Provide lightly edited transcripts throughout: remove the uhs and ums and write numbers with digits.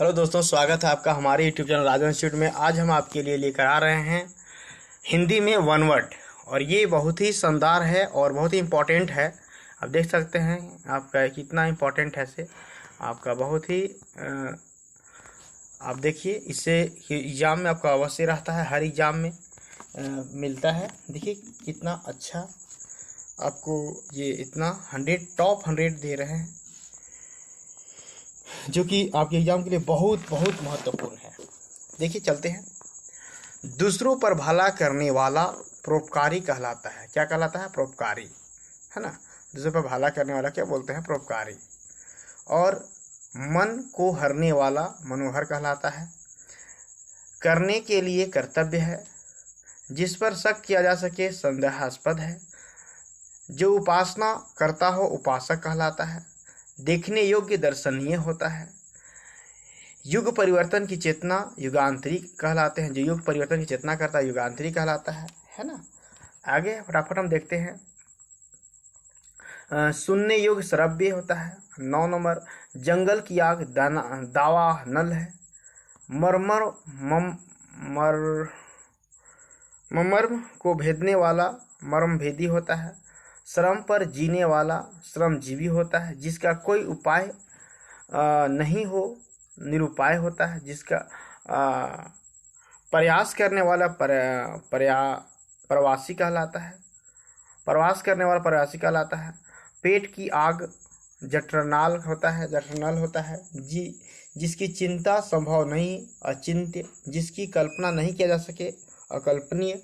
Hello दोस्तों, स्वागत है आपका हमारे यूट्यूब चैनल राजन इंस्टीट्यूट में। आज हम आपके लिए लेकर आ रहे हैं हिंदी में वन वर्ड, और ये बहुत ही शानदार है और बहुत ही इम्पोर्टेंट है। आप देख सकते हैं आपका कितना इम्पोर्टेंट है से आपका बहुत ही आप देखिए, इससे एग्ज़ाम में आपका अवश्य रहता है, हर एग्ज़ाम में मिलता है। देखिए कितना अच्छा आपको ये इतना 100 टॉप 100 दे रहे हैं, जो कि आपके एग्जाम के लिए बहुत बहुत महत्वपूर्ण है। देखिए चलते हैं। दूसरों पर भला करने वाला परोपकारी कहलाता है। क्या कहलाता है? परोपकारी, है ना। दूसरों पर भला करने वाला क्या बोलते हैं? परोपकारी। और मन को हरने वाला मनोहर कहलाता है। करने के लिए कर्तव्य है, जिस पर शक किया जा सके संदेहास्पद है। जो उपासना करता हो उपासक कहलाता है। देखने योग्य दर्शनीय होता है। युग परिवर्तन की चेतना युगांतरिक कहलाते हैं। जो युग परिवर्तन की चेतना करता है युगांतरिक कहलाता है ना। आगे फटाफट हम देखते हैं। सुनने योग्य श्रव्य होता है। 9 नंबर, जंगल की आग दावा नल है। मर्मर मर्म को भेदने वाला मर्म भेदी होता है। श्रम पर जीने वाला श्रमजीवी होता है। जिसका कोई उपाय नहीं हो निरुपाय होता है। जिसका प्रयास करने वाला प्रवासी कहलाता है। प्रवास करने वाला प्रवासी कहलाता है। पेट की आग जठरनाल होता है। जिसकी चिंता संभव नहीं अचिंत्य। जिसकी कल्पना नहीं किया जा सके अकल्पनीय।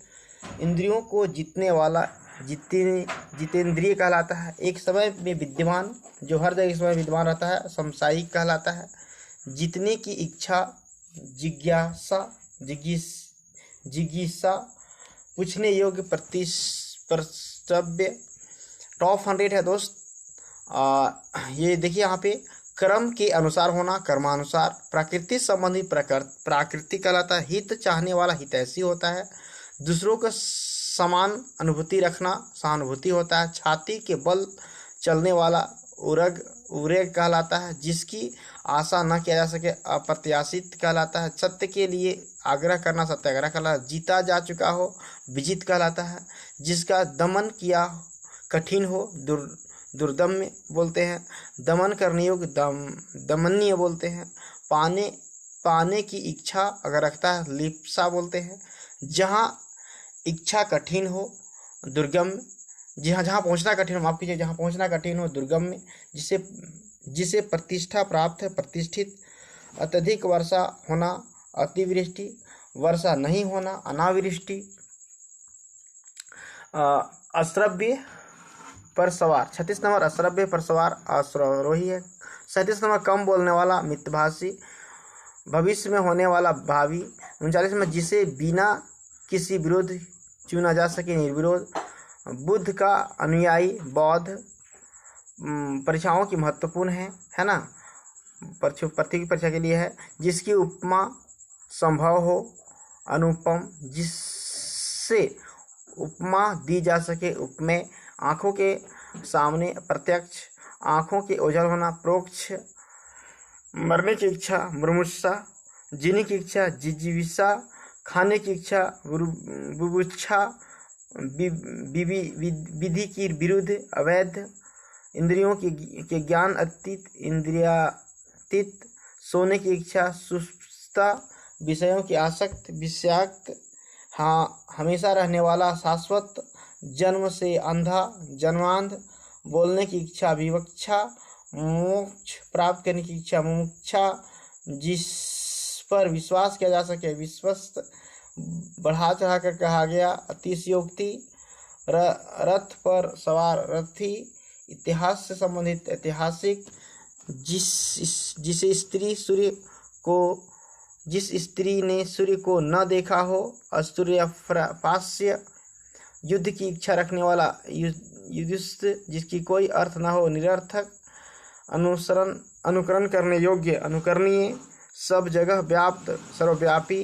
इंद्रियों को जीतने वाला जितेंद्रिय कहलाता है। एक समय में विद्यमान, जो हर जगह समय विद्यमान रहता है, समसायिक कहलाता है। जीतने की इच्छा जिज्ञासा पूछने योग्य प्रतिस्पर्धव्य। टॉप 100 है दोस्त। ये देखिए यहाँ पे क्रम के अनुसार होना, कर्मानुसार। प्रकृति संबंधी प्राकृतिक कहलाता है। हित चाहने वाला हितैषी होता है। दूसरों का समान अनुभूति रखना सहानुभूति होता है। छाती के बल चलने वाला उरेग कहलाता है। जिसकी आशा न किया जा सके अप्रत्याशित कहलाता है। सत्य के लिए आग्रह करना सत्याग्रह कहलाता है। जीता जा चुका हो विजित कहलाता है। जिसका दमन किया कठिन हो दुर्दम्य बोलते हैं। दमन करने योग्य दमनीय बोलते हैं। पाने की इच्छा अगर रखता है लिप्सा बोलते हैं। जहाँ इच्छा कठिन हो दुर्गम, जहाँ पहुँचना कठिन हो, माफ कीजिए, जहाँ पहुँचना कठिन हो दुर्गम में। जिसे प्रतिष्ठा प्राप्त है प्रतिष्ठित। अत्यधिक वर्षा होना अतिवृष्टि। वर्षा नहीं होना अनावृष्टि। अश्रव्य पर सवार 36 नंबर, अश्रव्य पर सवार अश्वरोही है। 37 नंबर, कम बोलने वाला मितभाषी। भविष्य में होने वाला भावी। 39 में, जिसे बिना किसी विरोध चुना जा सके निर्विरोध। बुद्ध का अनुयायी बौद्ध। परीक्षाओं की महत्वपूर्ण है ना। प्रति की परीक्षा के लिए है। जिसकी उपमा संभव हो अनुपम। जिससे उपमा दी जा सके उपमेय। आँखों के सामने प्रत्यक्ष। आँखों के ओझल होना प्रोक्ष। मरने की इच्छा मुमुक्षा। जीने की इच्छा जिजीविषा। खाने की इच्छा बुभुक्षा। विधि की विरुद्ध अवैध। इंद्रियों के ज्ञान अतीत इंद्रियातीत। सोने की इच्छा सुस्ता। विषयों की आसक्त विषयाक्त। हाँ, हमेशा रहने वाला शाश्वत। जन्म से अंधा जन्मांध। बोलने की इच्छा विवक्षा। मोक्ष प्राप्त करने की इच्छा मुमुक्षा। जिस पर विश्वास किया जा सके विश्वस्त। बढ़ा चढ़ा कर कहा गया अतिशयोक्ति। रथ पर सवार रथी। इतिहास से संबंधित ऐतिहासिक। जिस स्त्री ने सूर्य को न देखा हो असूर्यपास्य। युद्ध की इच्छा रखने वाला युधिष्ठ। जिसकी कोई अर्थ न हो निरर्थक। अनुकरण करने योग्य अनुकरणीय। सब जगह व्याप्त सर्वव्यापी।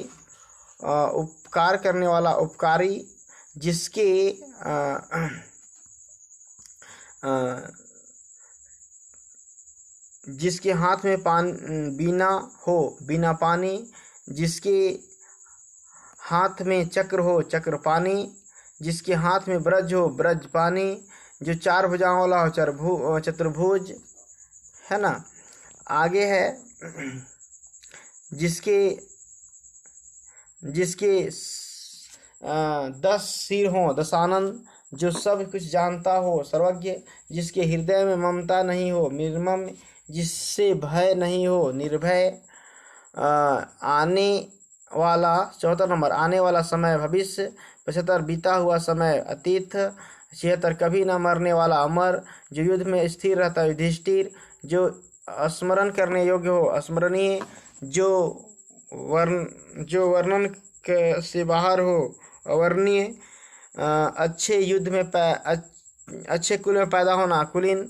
उपकार करने वाला उपकारी। जिसके जिसके हाथ में बीना हो बीना पानी, जिसके हाथ में चक्र हो चक्र पानी, जिसके हाथ में ब्रज हो ब्रज पानी, जो चार भुजाओं वाला हो चतुर्भुज, है ना। आगे है जिसके जिसके 10 सिर हो दशानन, जो सब कुछ जानता हो सर्वज्ञ, जिसके हृदय में ममता नहीं हो निर्मम, जिससे भय नहीं हो निर्भय, आने वाला 74 नंबर, आने वाला समय भविष्य, 75 बीता हुआ समय अतीत, 76 कभी न मरने वाला अमर, जो युद्ध में स्थिर रहता युधिष्ठिर, जो स्मरण करने योग्य हो स्मरणीय, जो वर्णन से बाहर हो अवर्णीय, अच्छे युद्ध में अच्छे कुल में पैदा होना कुलीन,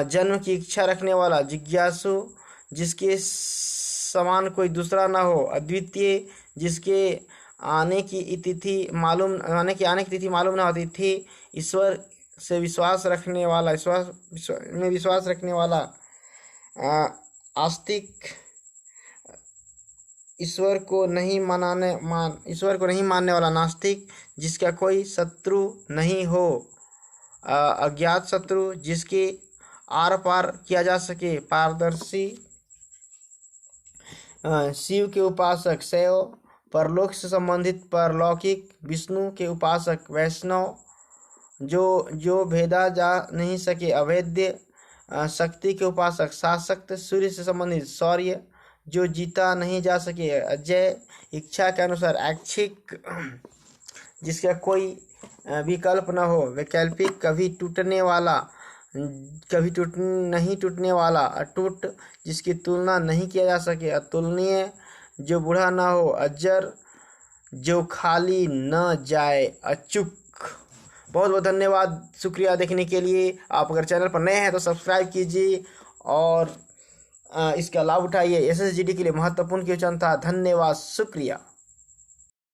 जन्म की इच्छा रखने वाला जिज्ञासु, जिसके समान कोई दूसरा ना हो अद्वितीय, जिसके आने की तिथि मालूम ना होती थी, ईश्वर से विश्वास रखने वाला विश्वास रखने वाला आस्तिक, ईश्वर को नहीं मानने वाला नास्तिक, जिसका कोई शत्रु नहीं हो अज्ञात शत्रु, जिसके आर पार किया जा सके पारदर्शी, शिव के उपासक शैव, परलोक से संबंधित परलौकिक, विष्णु के उपासक वैष्णव, जो भेदा जा नहीं सके अभेद्य, शक्ति के उपासक शासक्त, सूर्य से संबंधित शौर्य, जो जीता नहीं जा सके अजय, इच्छा के अनुसार ऐच्छिक, जिसका कोई विकल्प न हो वैकल्पिक, नहीं टूटने वाला अटूट, जिसकी तुलना नहीं किया जा सके अतुलनीय, जो बूढ़ा ना हो अजर, जो खाली न जाए अचूक। बहुत बहुत धन्यवाद, शुक्रिया देखने के लिए। आप अगर चैनल पर नए हैं तो सब्सक्राइब कीजिए और इसका लाभ उठाइए। SSGD के लिए महत्वपूर्ण क्वेश्चन था। धन्यवाद, शुक्रिया।